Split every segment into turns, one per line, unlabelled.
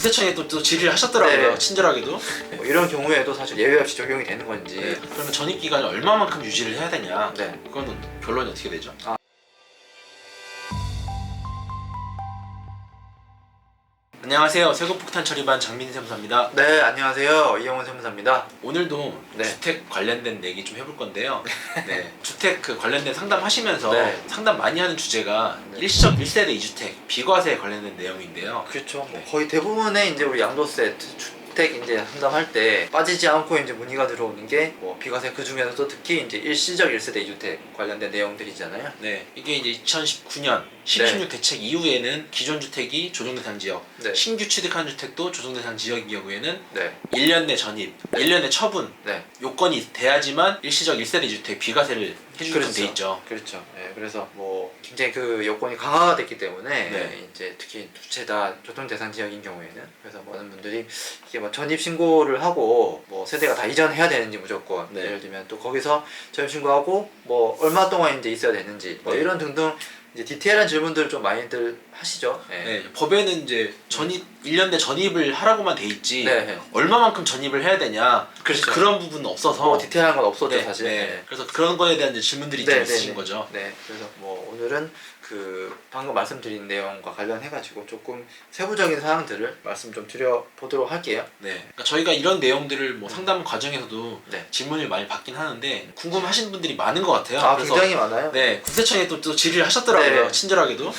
구세청에 또 질의를 하셨더라고요.
네.
친절하게도.
뭐 이런 경우에도 사실 예외 없이 적용이 되는 건지.
네. 그러면 전입 기간을 얼마만큼 유지를 해야 되냐?
네.
그거는 결론이 어떻게 되죠? 안녕하세요. 세금폭탄 처리반 장민희 세무사입니다.
네, 안녕하세요. 이영훈 세무사입니다.
오늘도
네.
주택 관련된 얘기 좀 해볼 건데요. 네. 주택 관련된 상담 하시면서
네.
상담 많이 하는 주제가
네.
일시적 1세대 2주택 비과세 관련된 내용인데요.
그렇죠. 뭐
네.
거의 대부분의 이제 우리 양도세 주택 이제 상담할 때 빠지지 않고 이제 문의가 들어오는 게 뭐 비과세 그 중에서도 특히 이제 일시적 1세대 2주택 관련된 내용들이잖아요.
네, 이게 이제 2019년 1016 대책 이후에는 기존 주택이 조정대상 지역,
네.
신규 취득한 주택도 조정대상 지역인 경우에는
네.
1년 내 전입, 1년 내 처분
네.
요건이 돼야지만 일시적 1세대 2주택 비과세를 해주게끔 돼 있죠.
그렇죠. 네, 그래서 뭐 굉장히 그 요건이 강화가 됐기 때문에
네.
이제 특히 두 채 다 조정 대상 지역인 경우에는 그래서 많은 분들이 이게 뭐 전입 신고를 하고 뭐 세대가 다 이전해야 되는지 무조건
네.
예를 들면 또 거기서 전입 신고하고 뭐 얼마 동안 이제 있어야 되는지 뭐
네.
이런 등등 이제 디테일한 질문들을 좀 많이들 하시죠. 네.
네, 법에는 이제 전입 1년 내 전입을 하라고만 돼 있지
네.
얼마만큼 전입을 해야 되냐
그렇죠.
그런 부분은 없어서
뭐 디테일한 건 없었죠
네,
사실.
네. 그래서 그런 거에 대한 이제 질문들이 좀 있으신 거죠.
네, 그래서 뭐 오늘은 그 방금 말씀드린 내용과 관련해가지고 조금 세부적인 사항들을 말씀 좀 드려보도록 할게요.
네, 그러니까 저희가 이런 내용들을 뭐 상담 과정에서도
네.
질문을 많이 받긴 하는데 궁금하신 분들이 많은 것 같아요.
아,
그래서
굉장히 많아요.
네, 구세청에 또 질의를 하셨더라고요.
네.
친절하게도.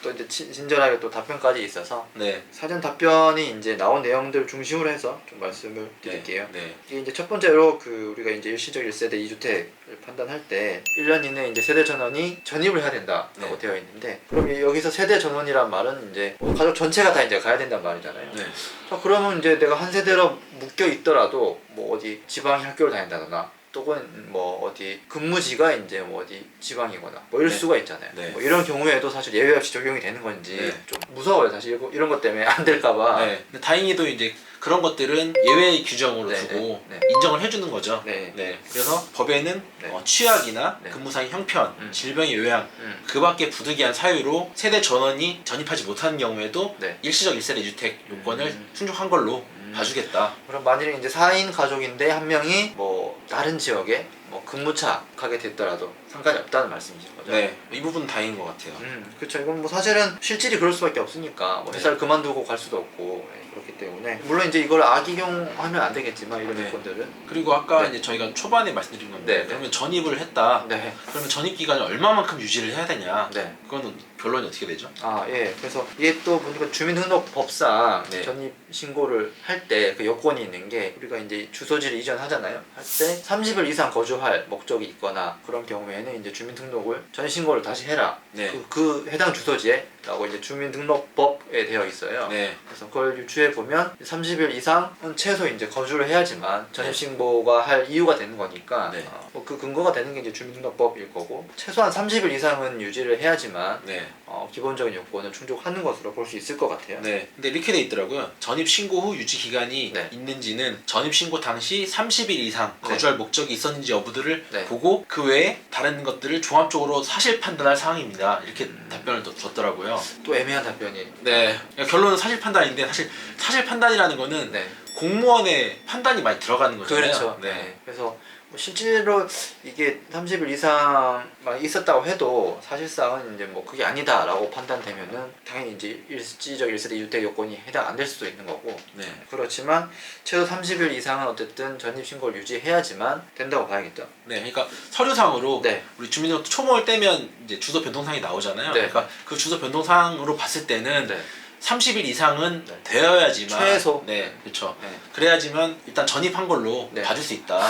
또 이제 친절하게 또 답변까지 있어서
네.
사전 답변이 이제 나온 내용들 중심으로 해서 좀 말씀을 드릴게요.
네.
이게 이제 첫 번째로 그 우리가 이제 일시적 1세대 2주택을 판단할 때 1년 이내에 이제 세대 전원이 전입을 해야 된다라고
네.
되어 있는데 그럼 여기서 세대 전원이란 말은 이제 뭐 가족 전체가 다 이제 가야 된단 말이잖아요.
네.
자, 그러면 이제 내가 한 세대로 묶여 있더라도 뭐 어디 지방에 학교를 다닌다거나 또는 뭐 어디 근무지가 이제 뭐 어디 지방이거나 뭐 이럴
네.
수가 있잖아요.
네.
뭐 이런 경우에도 사실 예외 없이 적용이 되는 건지
네.
좀 무서워요. 사실 이런 것 때문에 안 될까봐.
네. 근데 다행히도 이제 그런 것들은 예외 규정으로
네,
두고
네,
인정을 해주는 거죠.
네.
그래서 법에는
네.
취약이나
네.
근무상의 형편, 질병의 요양,
음.
그밖에 부득이한 사유로 세대 전원이 전입하지 못하는 경우에도
네.
일시적 1세대 주택 요건을 충족한 걸로 봐주겠다.
그럼 만일에 이제 4인 가족인데 한 명이 뭐 다른 지역에 뭐 근무차 가게 됐더라도 상관이 없다는 말씀이신 거죠?
네, 이 부분은 다행인 것 같아요.
그렇죠. 이건 뭐 사실은 실질이 그럴 수밖에 없으니까 뭐 회사를 그만두고 갈 수도 없고 그렇기 때문에 물론 이제 이걸 악이용하면 안 되겠지만 이런
네.
요건들은
그리고 아까
네.
이제 저희가 초반에 말씀드린 건데
네.
그러면 전입을 했다.
네.
그러면 전입 기간을 얼마만큼 유지를 해야 되냐?
네.
그거는 결론이 어떻게 되죠?
아, 예. 그래서 이게 또 보니까 주민등록법상
네.
전입 신고를 할 때 그 요건이 있는 게 우리가 이제 주소지를 이전하잖아요. 할 때 30일 이상 거주할 목적이 있거나 그런 경우에는 이제 주민등록을 전입 신고를 다시 해라.
네.
그 해당 주소지에라고 이제 주민등록법에 되어 있어요.
네.
그래서 그걸 유추해 보면 30일 이상은 최소 이제 거주를 해야지만 전입 신고가 할 이유가 되는 거니까
네.
그 근거가 되는 게 이제 주민등록법일 거고 최소한 30일 이상은 유지를 해야지만
네.
기본적인 요건을 충족하는 것으로 볼 수 있을 것 같아요.
네. 근데 이렇게 돼 있더라고요. 전입 신고 후 유지 기간이
네.
있는지는 전입 신고 당시 30일 이상 거주할 목적이 있었는지 여부들을
네.
보고 그 외에 다른 것들을 종합적으로 사실 판단할 사항입니다. 이렇게 답변을 줬더라고요.
또 애매한 답변이.
네. 그러니까 결론은 사실 판단인데 사실 판단이라는 거는
네.
공무원의 판단이 많이 들어가는 거잖아요.
그렇죠.
네.
네. 그래서 뭐 실제로 이게 30일 이상만 있었다고 해도 사실상은 이제 뭐 그게 아니다라고 판단되면은 당연히 이제 일시적 1세대 2주택 요건이 해당 안 될 수도 있는 거고.
네.
그렇지만 최소 30일 이상은 어쨌든 전입 신고를 유지해야지만 된다고 봐야겠죠.
네, 그러니까 서류상으로
네.
우리 주민등록 초목을 떼면 이제 주소 변동사항이 나오잖아요.
네.
그러니까 그 주소 변동사항으로 봤을 때는
네.
30일 이상은
네.
되어야지만
최소.
네, 그렇죠.
네.
그래야지만 일단 전입한 걸로
네.
봐줄 수 있다.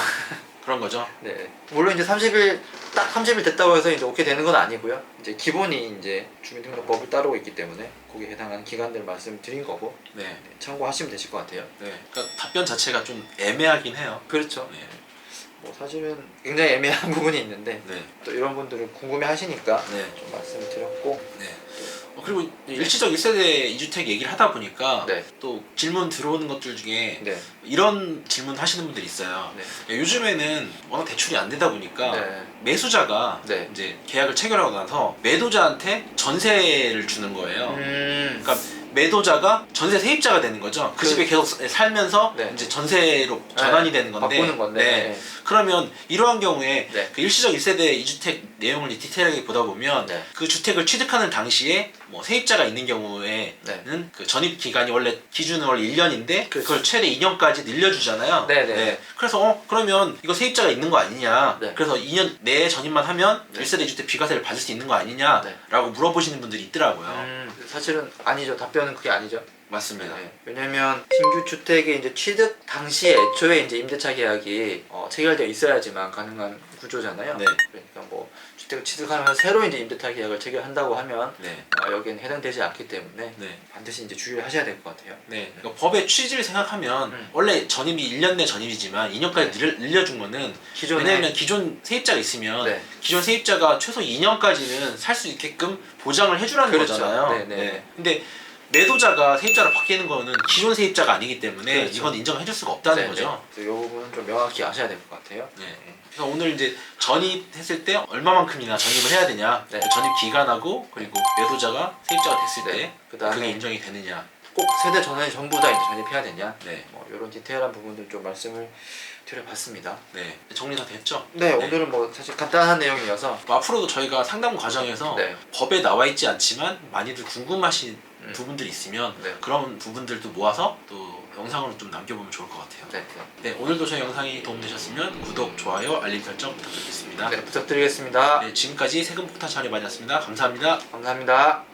그런 거죠.
네. 물론 이제 30일 딱 30일 됐다고 해서 이제 오케이 되는 건 아니고요. 이제 기본이 이제 주민등록법을 따르고 있기 때문에 거기에 해당하는 기간들을 말씀드린 거고
네.
참고하시면 되실 것 같아요.
네. 그러니까 답변 자체가 좀 애매하긴 해요.
그렇죠.
네.
뭐 사실은 굉장히 애매한 부분이 있는데
네.
또 이런 분들은 궁금해 하시니까
네.
좀 말씀을 드렸고
네. 그리고 일시적 1세대 2주택 얘기를 하다 보니까
네.
또 질문 들어오는 것들 중에
네.
이런 질문 하시는 분들이 있어요.
네.
요즘에는 워낙 대출이 안 되다 보니까
네.
매수자가
네.
이제 계약을 체결하고 나서 매도자한테 전세를 주는 거예요. 그러니까 매도자가 전세 세입자가 되는 거죠. 그 집에 계속 살면서
네.
이제 전세로 전환이 되는 건데.
바꾸는 건데.
네. 그러면 이러한 경우에
네.
그 일시적 1세대 2주택 내용을 디테일하게 보다 보면
네.
그 주택을 취득하는 당시에 뭐 세입자가 있는 경우에는
네.
그 전입 기간이 원래 기준은 원래 1년인데
그렇죠.
그걸 최대 2년까지 늘려주잖아요.
네.
그래서 그러면 이거 세입자가 있는 거 아니냐?
네.
그래서 2년 내에 전입만 하면
네.
1세대 2주택 비과세를 받을 수 있는 거 아니냐라고 물어보시는 분들이 있더라고요.
사실은 아니죠. 답변은 그게 아니죠.
맞습니다.
네. 왜냐면 신규 주택의 이제 취득 당시에 애초에 이제 임대차 계약이 체결되어 있어야지만 가능한 구조잖아요.
네.
그러니까 뭐 주택을 취득하면서 새로 이제 임대차 계약을 체결한다고 하면
네.
여기에는 해당되지 않기 때문에
네.
반드시 이제 주의를 하셔야 될 것 같아요.
네. 그러니까 법의 취지를 생각하면 원래 전입이 1년 내 전입이지만 2년까지 늘려준 거는 왜냐면 기존 세입자가 있으면
네.
기존 세입자가 최소 2년까지는 살 수 있게끔 보장을 해주라는
그렇죠.
거잖아요.
네.
근데 매도자가 세입자로 바뀌는 거는 기존 세입자가 아니기 때문에
그렇죠.
이건 인정해줄 수가 없다는 거죠.
이 부분은 좀 명확히 아셔야 될 것 같아요.
네. 그래서 오늘 이제 전입했을 때 얼마만큼이나 전입을 해야 되냐,
네.
그 전입 기간하고 그리고 매도자가 세입자가 됐을 때
네. 그다음에
그게 인정이 되느냐.
꼭 세대 전환이 전부 다 이제 전입해야 되냐?
네.
뭐 이런 디테일한 부분들 좀 말씀을 드려봤습니다.
네. 정리 다 됐죠?
네, 오늘은 뭐 사실 간단한 내용이어서
앞으로도 저희가 상담 과정에서
네.
법에 나와 있지 않지만 많이들 궁금하신 부분들이 있으면
네.
그런 부분들도 모아서 또 영상으로 좀 남겨보면 좋을 것 같아요.
네,
네, 오늘도 저희 영상이 도움되셨으면 구독, 좋아요, 알림 설정 부탁드리겠습니다.
네, 부탁드리겠습니다.
네, 지금까지 세금폭탄 처리 많이 었습니다. 감사합니다.
감사합니다.